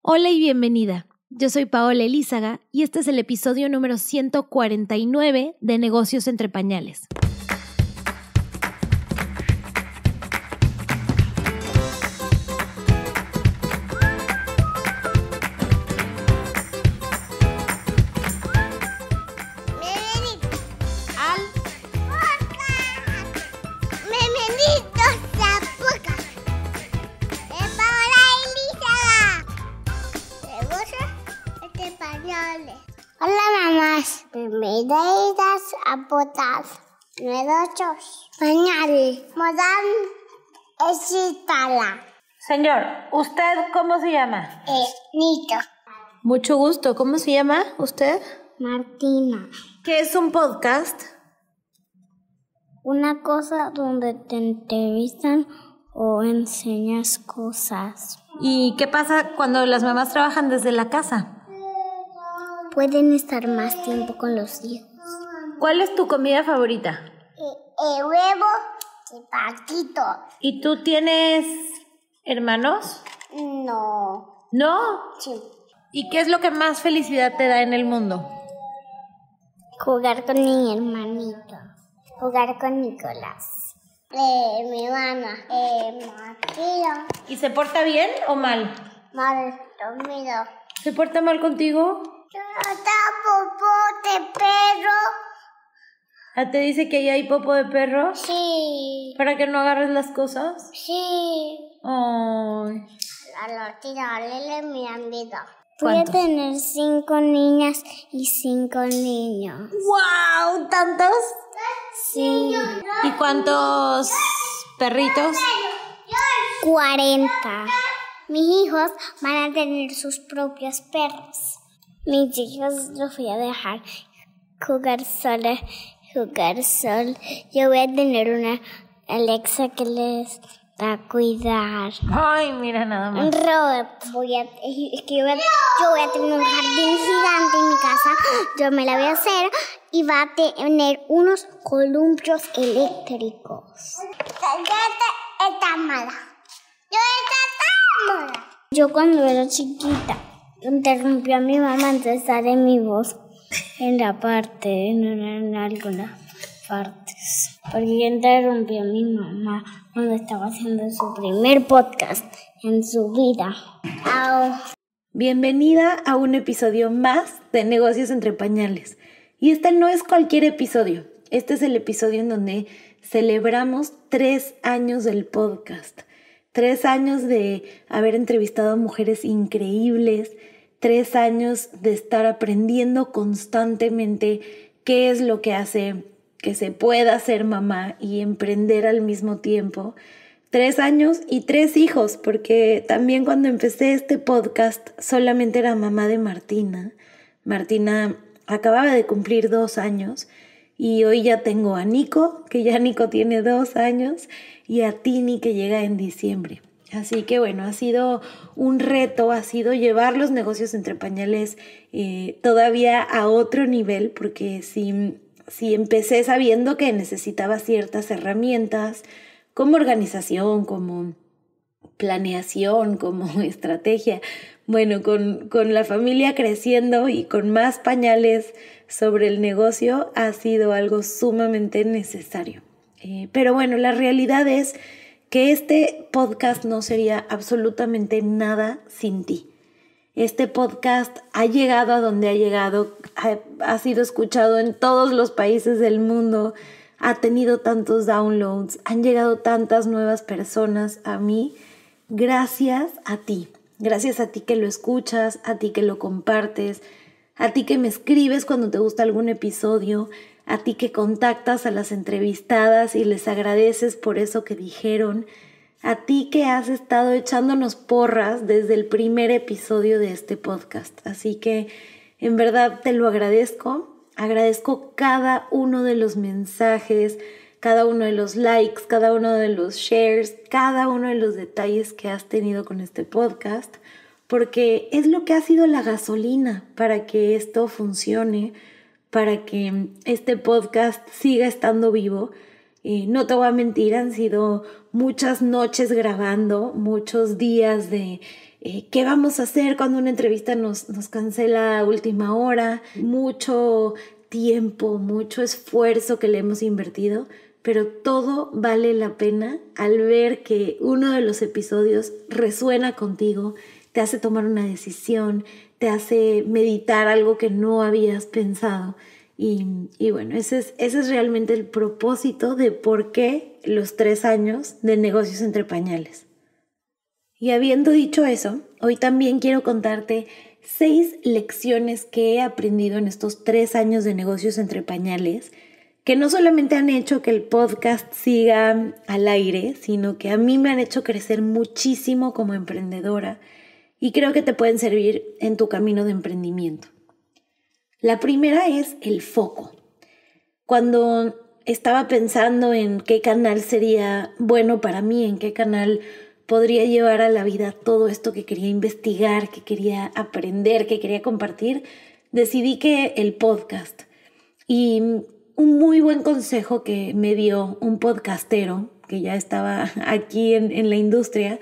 Hola y bienvenida. Yo soy Paola Elízaga y este es el episodio número 149 de Negocios entre Pañales. Hola mamás, bienvenidas a podcast Negocios Pañales. Modán Excitala. Señor, ¿usted cómo se llama? Nito. Mucho gusto. ¿Cómo se llama usted? Martina. ¿Qué es un podcast? Una cosa donde te entrevistan o enseñas cosas. ¿Y qué pasa cuando las mamás trabajan desde la casa? Pueden estar más tiempo con los hijos. ¿Cuál es tu comida favorita? El huevo y paquito. ¿Y tú tienes hermanos? No. ¿No? Sí. ¿Y qué es lo que más felicidad te da en el mundo? Jugar con mi hermanito. Jugar con Nicolás. Mi hermana. Martina. ¿Y se porta bien o mal? Mal dormido. ¿Se porta mal contigo? Está popó de perro. ¿Te dice que ya hay popo de perro? Sí. ¿Para que no agarres las cosas? Sí. Ay. La tira Lele me han vida. Voy a tener 5 niñas y 5 niños. ¡Wow! ¿Tantos? Sí. ¿Y cuántos perritos? 40. Mis hijos van a tener sus propios perros. Mis hijos los voy a dejar jugar sol. Yo voy a tener una Alexa que les va a cuidar. Ay, mira nada más. Un robot. Yo voy a tener un jardín gigante en mi casa. Yo me la voy a hacer y va a tener unos columpios eléctricos. Está mala. Yo cuando era chiquita interrumpí a mi mamá antes de estar en mi voz en algunas partes. Porque yo interrumpí a mi mamá cuando estaba haciendo su primer podcast en su vida. Bienvenida a un episodio más de Negocios entre Pañales. Y este no es cualquier episodio. Este es el episodio en donde celebramos 3 años del podcast. 3 años de haber entrevistado a mujeres increíbles. 3 años de estar aprendiendo constantemente qué es lo que hace que se pueda ser mamá y emprender al mismo tiempo. 3 años y 3 hijos, porque también cuando empecé este podcast solamente era mamá de Martina. Martina acababa de cumplir 2 años y hoy ya tengo a Nico, que ya Nico tiene 2 años, y a Tini, que llega en diciembre. Así que bueno, ha sido un reto, ha sido llevar los negocios entre pañales todavía a otro nivel, porque si empecé sabiendo que necesitaba ciertas herramientas como organización, como planeación, como estrategia, bueno, con la familia creciendo y con más pañales sobre el negocio ha sido algo sumamente necesario. Pero bueno, la realidad es que este podcast no sería absolutamente nada sin ti. Este podcast ha llegado a donde ha llegado, ha sido escuchado en todos los países del mundo, ha tenido tantos downloads, han llegado tantas nuevas personas a mí, gracias a ti que lo escuchas, a ti que lo compartes, a ti que me escribes cuando te gusta algún episodio, a ti que contactas a las entrevistadas y les agradeces por eso que dijeron, a ti que has estado echándonos porras desde el primer episodio de este podcast. Así que en verdad te lo agradezco. Agradezco cada uno de los mensajes, cada uno de los likes, cada uno de los shares, cada uno de los detalles que has tenido con este podcast, porque es lo que ha sido la gasolina para que esto funcione, para que este podcast siga estando vivo. No te voy a mentir, han sido muchas noches grabando, muchos días de qué vamos a hacer cuando una entrevista nos cancela a última hora, mucho tiempo, mucho esfuerzo que le hemos invertido, pero todo vale la pena al ver que uno de los episodios resuena contigo, te hace tomar una decisión, te hace meditar algo que no habías pensado. Y bueno, ese es realmente el propósito de por qué los 3 años de Negocios entre Pañales. Y habiendo dicho eso, hoy también quiero contarte 6 lecciones que he aprendido en estos 3 años de Negocios entre Pañales, que no solamente han hecho que el podcast siga al aire, sino que a mí me han hecho crecer muchísimo como emprendedora y creo que te pueden servir en tu camino de emprendimiento. La primera es el foco. Cuando estaba pensando en qué canal sería bueno para mí, en qué canal podría llevar a la vida todo esto que quería investigar, que quería aprender, que quería compartir, decidí que el podcast. Y un muy buen consejo que me dio un podcastero que ya estaba aquí en la industria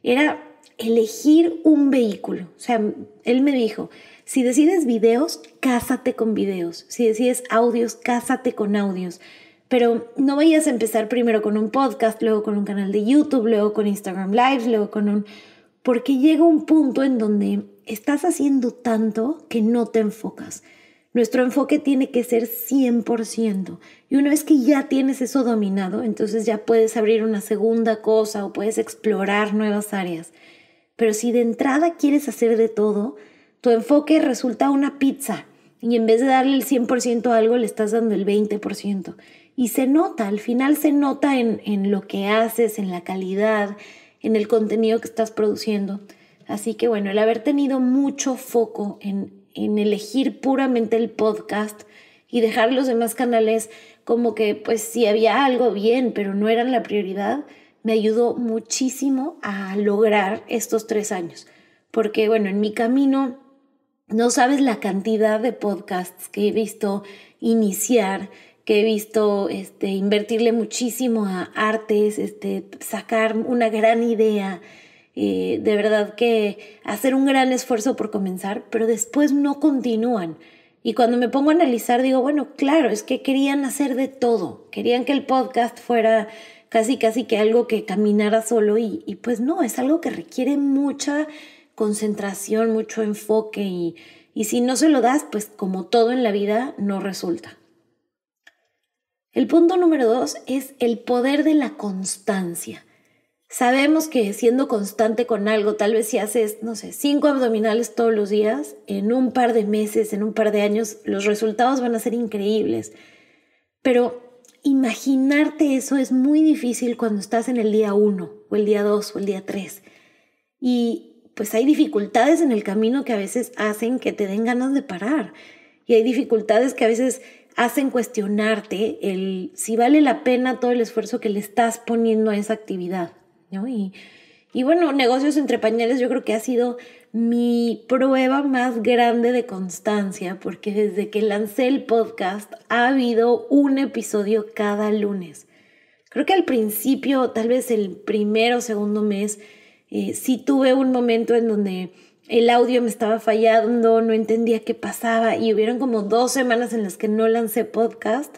era elegir un vehículo. O sea, él me dijo, si decides videos, cásate con videos. Si decides audios, cásate con audios. Pero no vayas a empezar primero con un podcast, luego con un canal de YouTube, luego con Instagram Lives, luego con un... Porque llega un punto en donde estás haciendo tanto que no te enfocas. Nuestro enfoque tiene que ser 100%. Y una vez que ya tienes eso dominado, entonces ya puedes abrir una segunda cosa o puedes explorar nuevas áreas. Pero si de entrada quieres hacer de todo, tu enfoque resulta una pizza. Y en vez de darle el 100% a algo, le estás dando el 20%. Y se nota, al final se nota en lo que haces, en la calidad, en el contenido que estás produciendo. Así que bueno, el haber tenido mucho foco en elegir puramente el podcast y dejar los demás canales como que pues si había algo bien, pero no eran la prioridad, me ayudó muchísimo a lograr estos 3 años. Porque bueno, en mi camino no sabes la cantidad de podcasts que he visto iniciar, que he visto invertirle muchísimo a artes, sacar una gran idea, de verdad que hacer un gran esfuerzo por comenzar, pero después no continúan. Y cuando me pongo a analizar digo, bueno, claro, es que querían hacer de todo, querían que el podcast fuera casi que algo que caminara solo y pues no, es algo que requiere mucha concentración, mucho enfoque y si no se lo das, pues como todo en la vida, no resulta. El punto número 2 es el poder de la constancia. Sabemos que siendo constante con algo, tal vez si haces, 5 abdominales todos los días, en un par de meses, en un par de años, los resultados van a ser increíbles. Pero imaginarte eso es muy difícil cuando estás en el día 1, o el día 2, o el día 3. Y pues hay dificultades en el camino que a veces hacen que te den ganas de parar. Y hay dificultades que a veces hacen cuestionarte si vale la pena todo el esfuerzo que le estás poniendo a esa actividad, ¿no? Y bueno, Negocios entre Pañales yo creo que ha sido mi prueba más grande de constancia, porque desde que lancé el podcast ha habido un episodio cada lunes. Creo que al principio, tal vez el primero o segundo mes, sí tuve un momento en donde el audio me estaba fallando, no entendía qué pasaba y hubieron como 2 semanas en las que no lancé podcast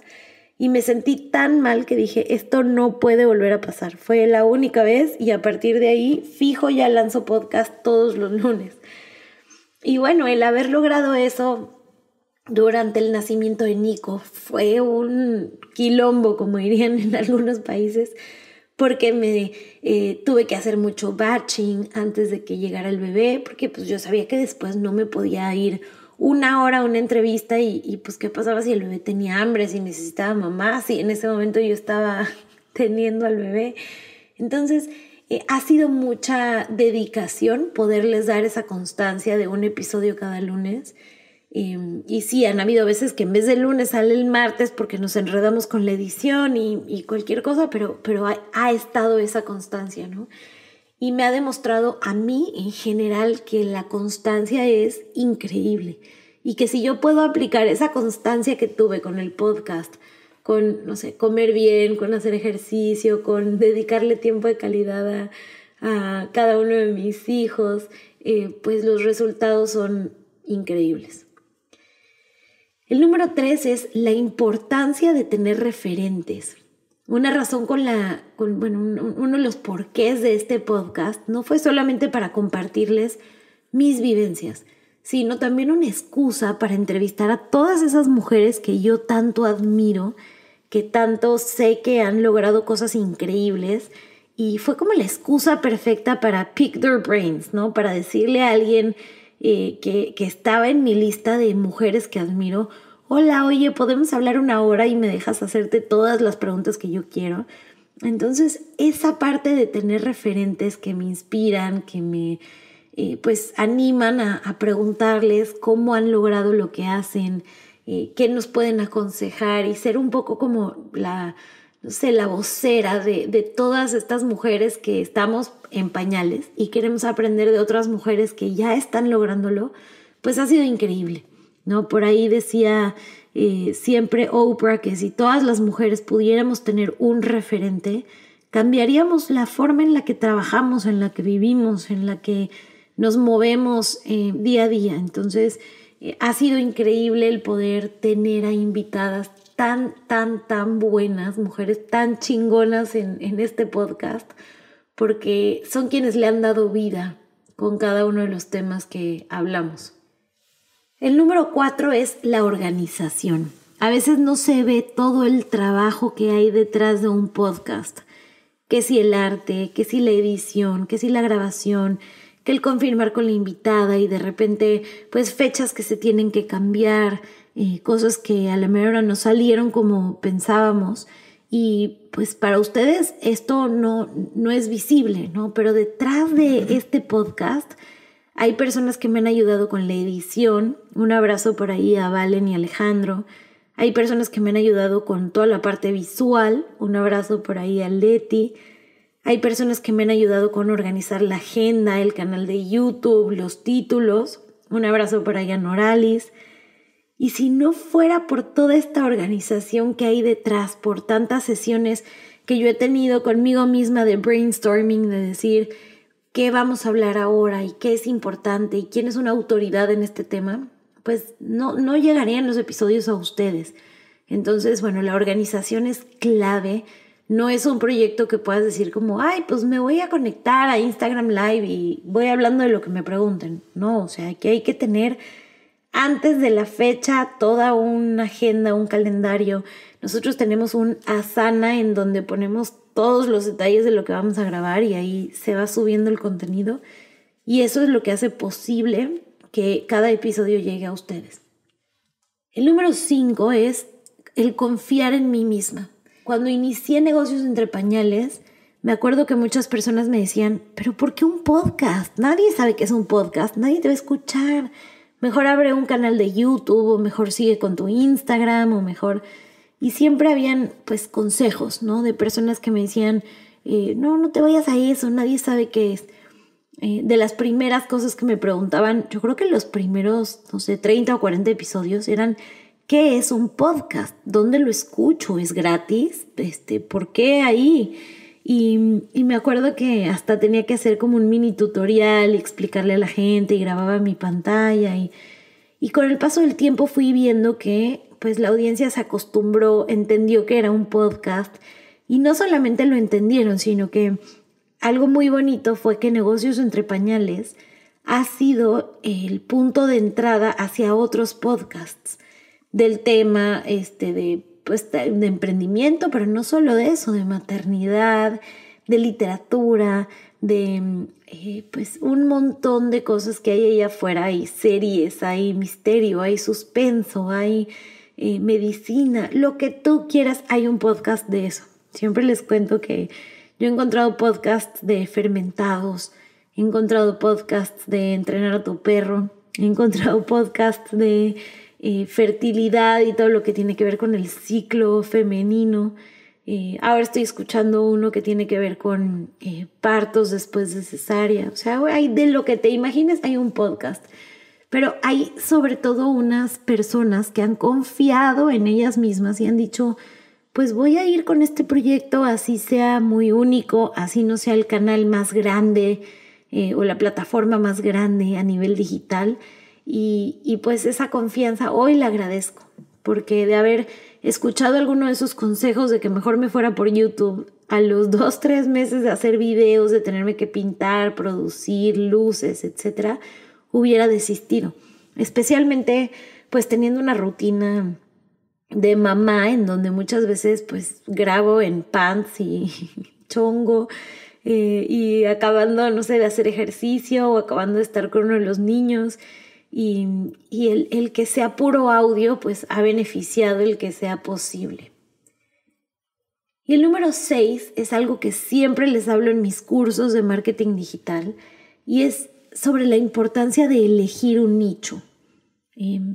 y me sentí tan mal que dije, esto no puede volver a pasar. Fue la única vez y a partir de ahí, fijo, ya lanzo podcast todos los lunes. Y bueno, el haber logrado eso durante el nacimiento de Nico fue un quilombo, como dirían en algunos países, porque me tuve que hacer mucho batching antes de que llegara el bebé, porque pues yo sabía que después no me podía ir 1 hora a una entrevista y pues qué pasaba si el bebé tenía hambre, si necesitaba mamá, si en ese momento yo estaba teniendo al bebé. Entonces ha sido mucha dedicación poderles dar esa constancia de un episodio cada lunes. Y sí, han habido veces que en vez del lunes sale el martes porque nos enredamos con la edición y cualquier cosa, pero ha estado esa constancia, ¿no? Y me ha demostrado a mí en general que la constancia es increíble y que si yo puedo aplicar esa constancia que tuve con el podcast, con, comer bien, con hacer ejercicio, con dedicarle tiempo de calidad a cada uno de mis hijos, pues los resultados son increíbles. El número 3 es la importancia de tener referentes. Una razón uno de los porqués de este podcast no fue solamente para compartirles mis vivencias, sino también una excusa para entrevistar a todas esas mujeres que yo tanto admiro, que tanto sé que han logrado cosas increíbles, y fue como la excusa perfecta para pick their brains, ¿no? Para decirle a alguien que estaba en mi lista de mujeres que admiro: hola, oye, ¿podemos hablar una hora y me dejas hacerte todas las preguntas que yo quiero? Entonces, esa parte de tener referentes que me inspiran, que me pues animan a preguntarles cómo han logrado lo que hacen, qué nos pueden aconsejar, y ser un poco como la vocera de todas estas mujeres que estamos en pañales y queremos aprender de otras mujeres que ya están lográndolo, pues ha sido increíble, ¿no? Por ahí decía siempre Oprah que si todas las mujeres pudiéramos tener un referente, cambiaríamos la forma en la que trabajamos, en la que vivimos, en la que nos movemos día a día. Entonces, ha sido increíble el poder tener a invitadas tan buenas, mujeres tan chingonas en este podcast, porque son quienes le han dado vida con cada uno de los temas que hablamos. El número 4 es la organización. A veces no se ve todo el trabajo que hay detrás de un podcast, que si el arte, que si la edición, que si la grabación, que el confirmar con la invitada y de repente pues fechas que se tienen que cambiar, cosas que a la mera hora no salieron como pensábamos, y pues para ustedes esto no es visible, ¿no? Pero detrás de este podcast hay personas que me han ayudado con la edición. Un abrazo por ahí a Valen y Alejandro. Hay personas que me han ayudado con toda la parte visual. Un abrazo por ahí a Leti. Hay personas que me han ayudado con organizar la agenda, el canal de YouTube, los títulos. Un abrazo por ahí a Noralis. Y si no fuera por toda esta organización que hay detrás, por tantas sesiones que yo he tenido conmigo misma de brainstorming, de decir qué vamos a hablar ahora y qué es importante y quién es una autoridad en este tema, pues no llegarían los episodios a ustedes. Entonces, bueno, la organización es clave. No es un proyecto que puedas decir como, ay, pues me voy a conectar a Instagram Live y voy hablando de lo que me pregunten. No, o sea, que hay que tener antes de la fecha toda una agenda, un calendario. Nosotros tenemos un Asana en donde ponemos todos los detalles de lo que vamos a grabar y ahí se va subiendo el contenido. Y eso es lo que hace posible que cada episodio llegue a ustedes. El número 5 es el confiar en mí misma. Cuando inicié Negocios Entre Pañales, me acuerdo que muchas personas me decían, ¿pero por qué un podcast? Nadie sabe qué es un podcast, nadie te va a escuchar. Mejor abre un canal de YouTube, o mejor sigue con tu Instagram, o mejor... Y siempre habían pues consejos, ¿no? De personas que me decían, no te vayas a eso, nadie sabe qué es. De las primeras cosas que me preguntaban, yo creo que los primeros, 30 o 40 episodios eran, ¿qué es un podcast? ¿Dónde lo escucho? ¿Es gratis? ¿Por qué ahí? Y me acuerdo que hasta tenía que hacer como un mini tutorial y explicarle a la gente, y grababa mi pantalla. Y con el paso del tiempo fui viendo que pues la audiencia se acostumbró, entendió que era un podcast. Y no solamente lo entendieron, sino que algo muy bonito fue que Negocios Entre Pañales ha sido el punto de entrada hacia otros podcasts del tema de emprendimiento, pero no solo de eso, de maternidad, de literatura, de pues un montón de cosas que hay allá afuera. Hay series, hay misterio, hay suspenso, hay medicina, lo que tú quieras, hay un podcast de eso. Siempre les cuento que yo he encontrado podcasts de fermentados, he encontrado podcasts de entrenar a tu perro, he encontrado podcasts de fertilidad y todo lo que tiene que ver con el ciclo femenino. Ahora estoy escuchando uno que tiene que ver con partos después de cesárea. O sea, hay de lo que te imagines, hay un podcast. Pero hay sobre todo unas personas que han confiado en ellas mismas y han dicho, pues voy a ir con este proyecto, así sea muy único, así no sea el canal más grande o la plataforma más grande a nivel digital. Y pues esa confianza hoy la agradezco, porque de haber escuchado alguno de esos consejos de que mejor me fuera por YouTube, a los 2-3 meses de hacer videos, de tenerme que pintar, producir luces, etcétera, hubiera desistido. Especialmente pues teniendo una rutina de mamá en donde muchas veces pues grabo en pants y chongo y acabando, no sé, de hacer ejercicio o acabando de estar con uno de los niños y el que sea puro audio pues ha beneficiado el que sea posible. Y el número 6 es algo que siempre les hablo en mis cursos de marketing digital y es sobre la importancia de elegir un nicho.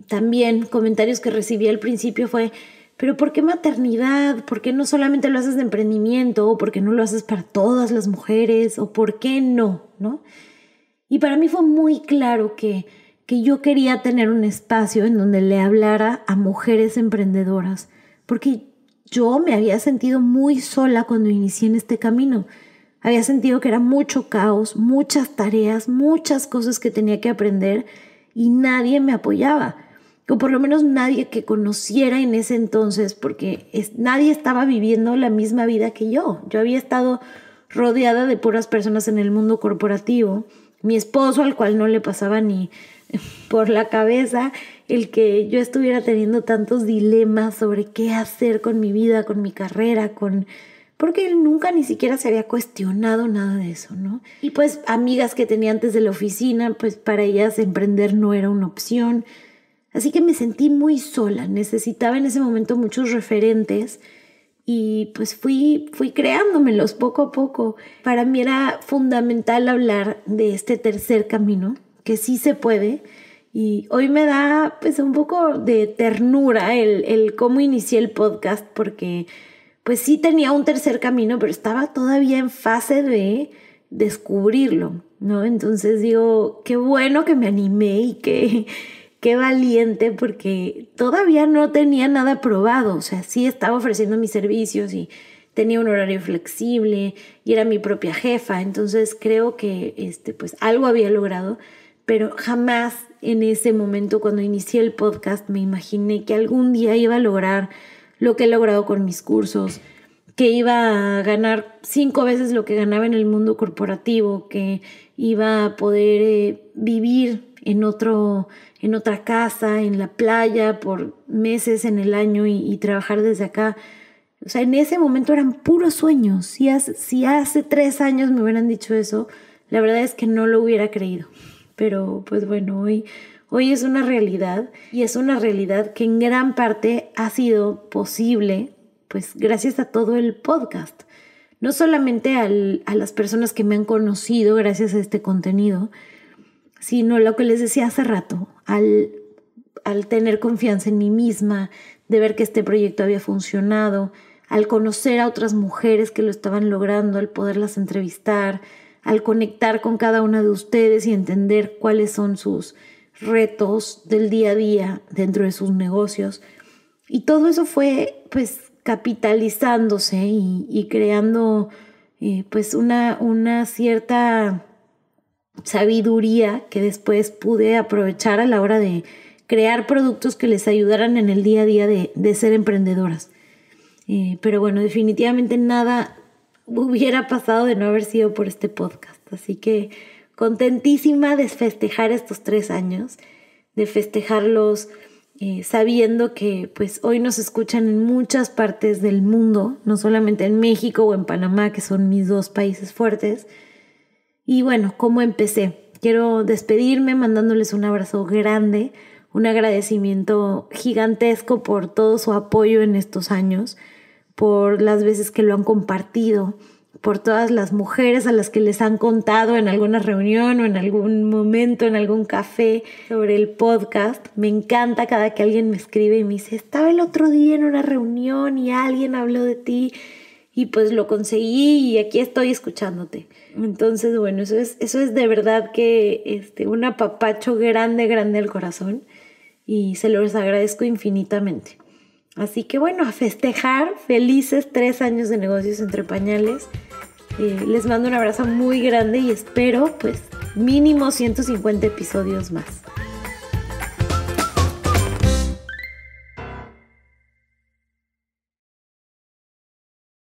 También comentarios que recibí al principio fue, pero ¿por qué maternidad? ¿Por qué no solamente lo haces de emprendimiento? ¿O por qué no lo haces para todas las mujeres? ¿O por qué no? ¿No? Y para mí fue muy claro que yo quería tener un espacio en donde le hablara a mujeres emprendedoras, porque yo me había sentido muy sola cuando inicié en este camino. Había sentido que era mucho caos, muchas tareas, muchas cosas que tenía que aprender y nadie me apoyaba, o por lo menos nadie que conociera en ese entonces, porque nadie estaba viviendo la misma vida que yo. Yo había estado rodeada de puras personas en el mundo corporativo. Mi esposo, al cual no le pasaba ni por la cabeza el que yo estuviera teniendo tantos dilemas sobre qué hacer con mi vida, con mi carrera, porque él nunca ni siquiera se había cuestionado nada de eso, ¿no? Y pues amigas que tenía antes de la oficina, pues para ellas emprender no era una opción. Así que me sentí muy sola, necesitaba en ese momento muchos referentes y pues fui creándomelos poco a poco. Para mí era fundamental hablar de este tercer camino, que sí se puede. Y hoy me da pues un poco de ternura el cómo inicié el podcast, porque pues sí tenía un tercer camino, pero estaba todavía en fase de descubrirlo, ¿no? Entonces digo, qué bueno que me animé y qué valiente, porque todavía no tenía nada probado. O sea, sí estaba ofreciendo mis servicios y tenía un horario flexible y era mi propia jefa. Entonces creo que pues algo había logrado, pero jamás en ese momento cuando inicié el podcast me imaginé que algún día iba a lograr lo que he logrado con mis cursos, que iba a ganar 5 veces lo que ganaba en el mundo corporativo, que iba a poder vivir en otra casa, en la playa, por meses en el año y trabajar desde acá. O sea, en ese momento eran puros sueños. Si hace 3 años me hubieran dicho eso, la verdad es que no lo hubiera creído. Pero pues bueno, hoy es una realidad, y es una realidad que en gran parte ha sido posible pues gracias a todo el podcast. No solamente a las personas que me han conocido gracias a este contenido, sino lo que les decía hace rato, al tener confianza en mí misma, de ver que este proyecto había funcionado, al conocer a otras mujeres que lo estaban logrando, al poderlas entrevistar, al conectar con cada una de ustedes y entender cuáles son sus retos del día a día dentro de sus negocios. Y todo eso fue pues capitalizándose y creando pues una cierta sabiduría que después pude aprovechar a la hora de crear productos que les ayudaran en el día a día de ser emprendedoras. Pero bueno, definitivamente nada hubiera pasado de no haber sido por este podcast. Así que contentísima de festejar estos 3 años, de festejarlos sabiendo que pues hoy nos escuchan en muchas partes del mundo, no solamente en México o en Panamá, que son mis 2 países fuertes. Y bueno, ¿cómo empecé? Quiero despedirme mandándoles un abrazo grande, un agradecimiento gigantesco por todo su apoyo en estos años, por las veces que lo han compartido, por todas las mujeres a las que les han contado en alguna reunión o en algún momento, en algún café sobre el podcast. Me encanta cada que alguien me escribe y me dice, estaba el otro día en una reunión y alguien habló de ti y pues lo conseguí y aquí estoy escuchándote. Entonces, bueno, eso es de verdad que un apapacho grande al corazón y se los agradezco infinitamente. Así que bueno, a festejar, felices 3 años de Negocios Entre Pañales. Les mando un abrazo muy grande y espero pues mínimo 150 episodios más.